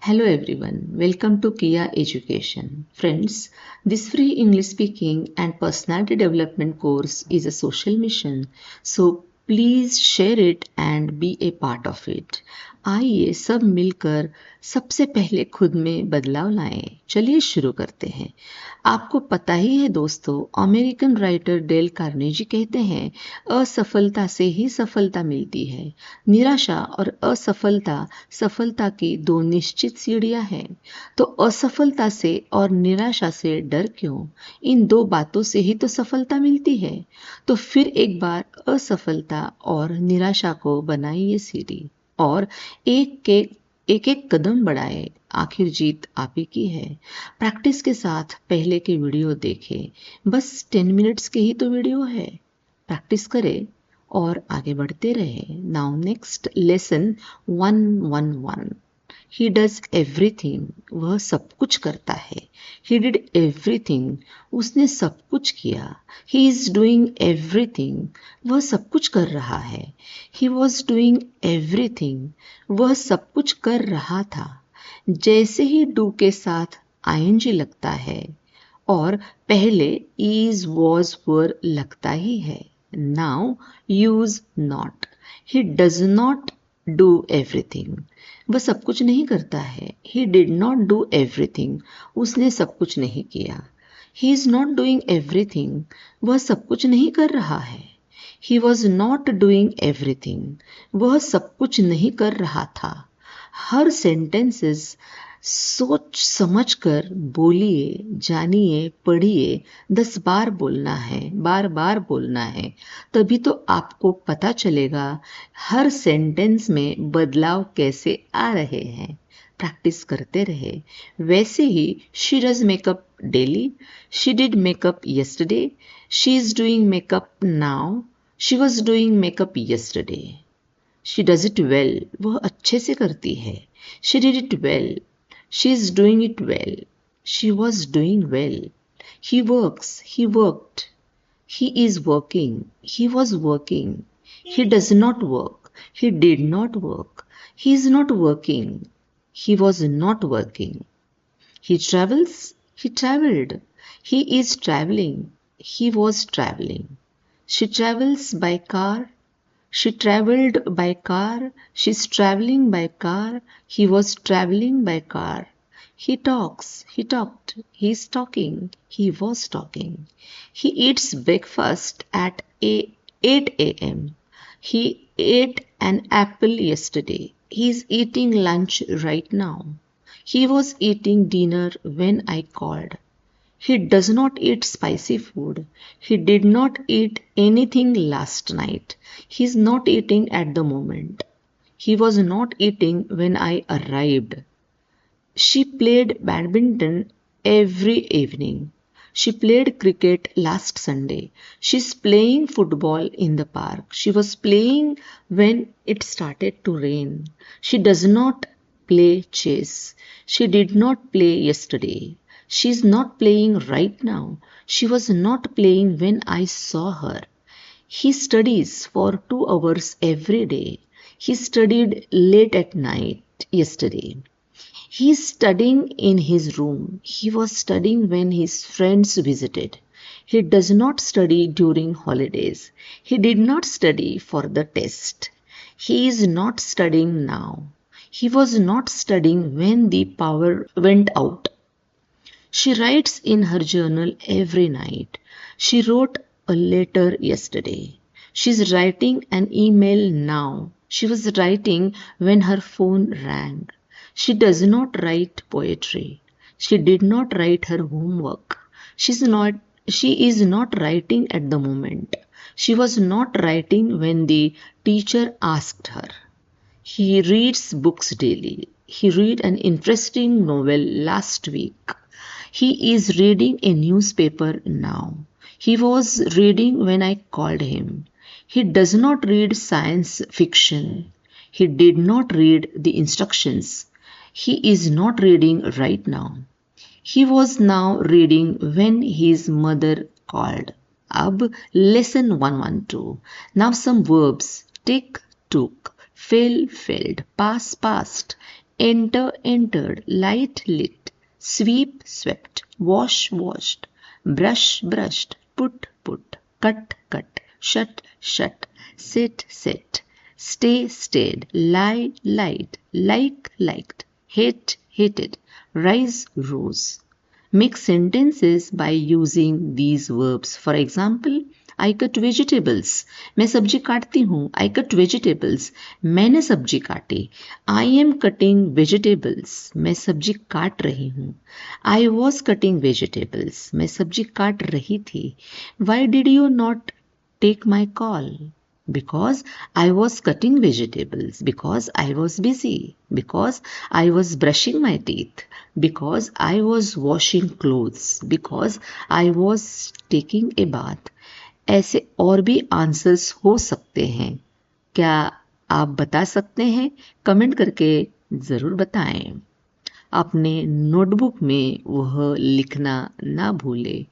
Hello everyone, welcome to Kia Education. Friends, this free English speaking and personality development course is a social mission, so please share it and be a part of it. आइए सब मिलकर सबसे पहले खुद में बदलाव लाएं। चलिए शुरू करते हैं। आपको पता ही है दोस्तों, अमेरिकन राइटर डेल कार्नेजी कहते हैं, असफलता से ही सफलता मिलती है। निराशा और असफलता सफलता की दो निश्चित सीढ़ियां हैं। तो असफलता से और निराशा से डर क्यों? इन दो बातों से ही तो सफलता मिलती है। तो फिर एक बार असफलता और निराशा को बनाइए सीढ़ी और एक कदम बढ़ाए। आखिर जीत आप ही की है। प्रैक्टिस के साथ पहले के वीडियो देखें। बस 10 मिनट्स के ही तो वीडियो है। प्रैक्टिस करें और आगे बढ़ते रहे। Now next lesson 111। He does everything, वह सब कुछ करता है। ही डिड एवरीथिंग, उसने सब कुछ किया। ही इज डूइंग एवरीथिंग, वह सब कुछ कर रहा है। ही वॉज डूइंग एवरीथिंग, वह सब कुछ कर रहा था। जैसे ही डू के साथ आईएनजी लगता है और पहले इज वॉज वर लगता ही है। Now use not. He does not do everything, वह सब कुछ नहीं करता है। He did not do everything, उसने सब कुछ नहीं किया। He is not doing everything, वह सब कुछ नहीं कर रहा है। He was not doing everything, वह सब कुछ नहीं कर रहा था। हर सेंटेंसेस सोच समझ कर बोलिए, जानिए, पढ़िए। 10 बार बोलना है, बार बार बोलना है, तभी तो आपको पता चलेगा हर सेंटेंस में बदलाव कैसे आ रहे हैं। प्रैक्टिस करते रहे। वैसे ही she does makeup daily, she did makeup yesterday, she is doing makeup now, she was doing makeup yesterday. She does it well, वह अच्छे से करती है। She did it well, she is doing it well. She was doing well. He works, he worked. He is working, he was working. He does not work, he did not work. He is not working, he was not working. He travels, he traveled. He is traveling, he was traveling. She travels by car, she traveled by car. She's traveling by car. He was traveling by car. He talks. He talked. He's talking. He was talking. He eats breakfast at 8 a.m. He ate an apple yesterday. He's eating lunch right now. He was eating dinner when I called. He does not eat spicy food. He did not eat anything last night. He is not eating at the moment. He was not eating when I arrived. She played badminton every evening. She played cricket last Sunday. She's playing football in the park. She was playing when it started to rain. She does not play chess. She did not play yesterday. She is not playing right now. She was not playing when I saw her. He studies for 2 hours every day. He studied late at night yesterday. He is studying in his room. He was studying when his friends visited. He does not study during holidays. He did not study for the test. He is not studying now. He was not studying when the power went out. She writes in her journal every night. She wrote a letter yesterday. She's writing an email now. She was writing when her phone rang. She does not write poetry. She did not write her homework. She is not writing at the moment. She was not writing when the teacher asked her. He reads books daily. He read an interesting novel last week. He is reading a newspaper now. He was reading when I called him. He does not read science fiction. He did not read the instructions. He is not reading right now. He was now reading when his mother called. अब lesson 112. Now some verbs. Take, took, fail, failed, pass, passed, Enter, entered. Light, lit. Sweep, swept. Wash, washed. Brush, brushed. Put, put. Cut, cut. Shut, shut. Sit, set. Stay, stayed. Lie, lied. Like, liked. Hate, hated. Rise, rose. Make sentences by using these verbs. For example, I cut vegetables. मैं सब्जी काटती हूँ. I cut vegetables. मैंने सब्जी काटी. I am cutting vegetables. मैं सब्जी काट रही हूँ. I was cutting vegetables. मैं सब्जी काट रही थी. Why did you not take my call? Because I was cutting vegetables. Because I was busy. Because I was brushing my teeth. Because I was washing clothes. Because I was taking a bath. ऐसे और भी answers हो सकते हैं. क्या आप बता सकते हैं? कमेंट करके ज़रूर बताएं. अपने नोटबुक में वह लिखना ना भूलें.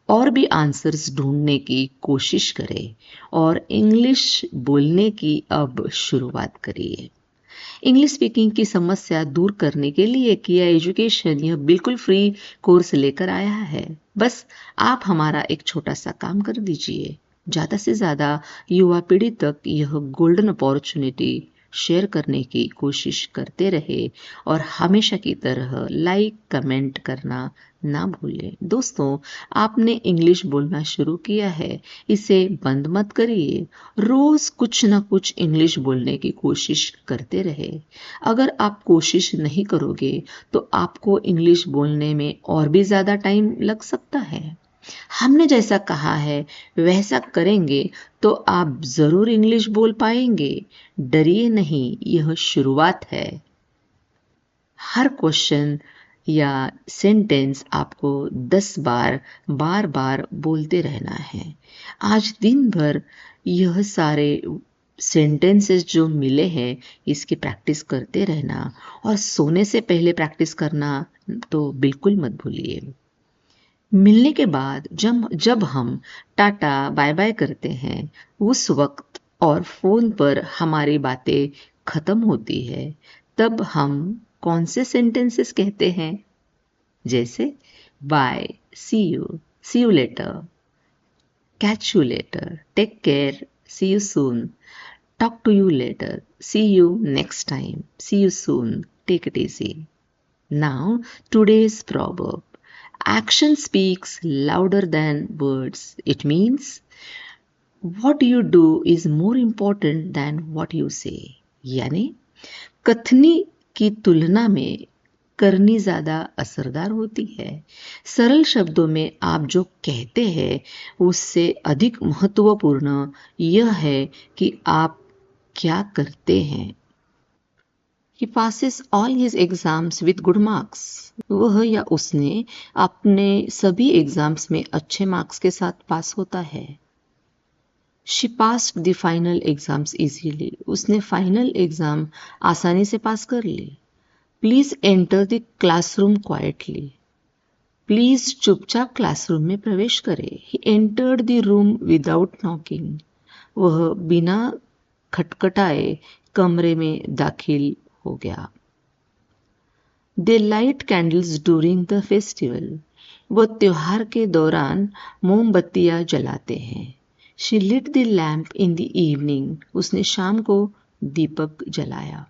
और भी आंसर्स ढूंढने की कोशिश करें और इंग्लिश बोलने की अब शुरुआत करिए. इंग्लिश स्पीकिंग की समस्या दूर करने के लिए किया एजुकेशन यह बिल्कुल फ्री कोर्स लेकर आया है. बस आप हमारा एक छोटा सा काम कर दीजिए. ज़्यादा से ज़्यादा युवा पीढ़ी तक यह गोल्डन अपॉर्चुनिटी शेयर करने की कोशिश करते रहे और हमेशा की तरह लाइक कमेंट करना ना भूलें. दोस्तों, आपने इंग्लिश बोलना शुरू किया है, इसे बंद मत करिए. रोज कुछ ना कुछ इंग्लिश बोलने की कोशिश करते रहे. अगर आप कोशिश नहीं करोगे तो आपको इंग्लिश बोलने में और भी ज़्यादा टाइम लग सकता है. हमने जैसा कहा है वैसा करेंगे तो आप ज़रूर इंग्लिश बोल पाएंगे. डरिए नहीं, यह शुरुआत है. हर क्वेश्चन या सेंटेंस आपको 10 बार बार बार बोलते रहना है. आज दिन भर यह सारे सेंटेंसेस जो मिले हैं इसकी प्रैक्टिस करते रहना और सोने से पहले प्रैक्टिस करना तो बिल्कुल मत भूलिए. मिलने के बाद जब हम टाटा बाय बाय करते हैं उस वक्त और फोन पर हमारी बातें खत्म होती है तब हम कौन से सेंटेंसेस कहते हैं? जैसे bye, see you later, catch you later, take care, see you soon, talk to you later, see you next time, see you soon, take it easy. Now today's proverb. Action speaks louder than words. It means what you do is more important than what you say. यानी कथनी की तुलना में करनी ज़्यादा असरदार होती है. सरल शब्दों में आप जो कहते हैं उससे अधिक महत्वपूर्ण यह है कि आप क्या करते हैं. He passes all his exams with good marks. वह या उसने अपने सभी एग्जाम्स में अच्छे मार्क्स के साथ पास होता है. She passed the final exams easily. उसने फाइनल एग्जाम आसानी से पास कर ली. Please enter the classroom quietly. Please चुपचाप क्लासरूम में प्रवेश करे. He entered the room without knocking. वह बिना खटखटाए कमरे में दाखिल हो गया. They light candles during the festival. वो त्योहार के दौरान मोमबत्तियां जलाते हैं. She lit the lamp in the evening. उसने शाम को दीपक जलाया.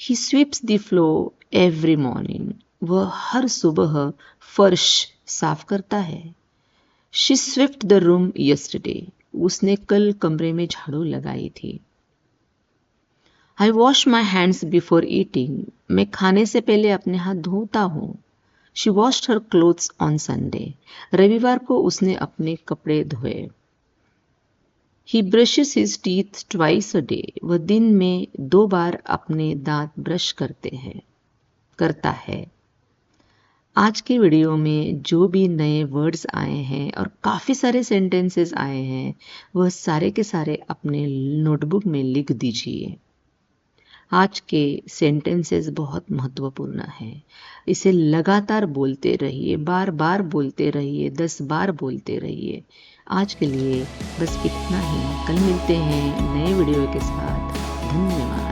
He sweeps the floor every morning. वह हर सुबह फर्श साफ करता है. She swept the room yesterday. उसने कल कमरे में झाड़ू लगाई थी. I wash my hands before eating. मैं खाने से पहले अपने हाथ धोता हूँ. She washed her clothes on Sunday. रविवार को उसने अपने कपड़े धोए. He brushes his teeth twice a day. वह दिन में 2 बार अपने दांत ब्रश करता है. आज के वीडियो में जो भी नए वर्ड्स आए हैं और काफ़ी सारे सेंटेंसेस आए हैं वह सारे के सारे अपने नोटबुक में लिख दीजिए. आज के सेंटेंसेस बहुत महत्वपूर्ण हैं. इसे लगातार बोलते रहिए, बार बार बोलते रहिए, 10 बार बोलते रहिए. आज के लिए बस इतना ही. कल मिलते हैं नए वीडियो के साथ. धन्यवाद.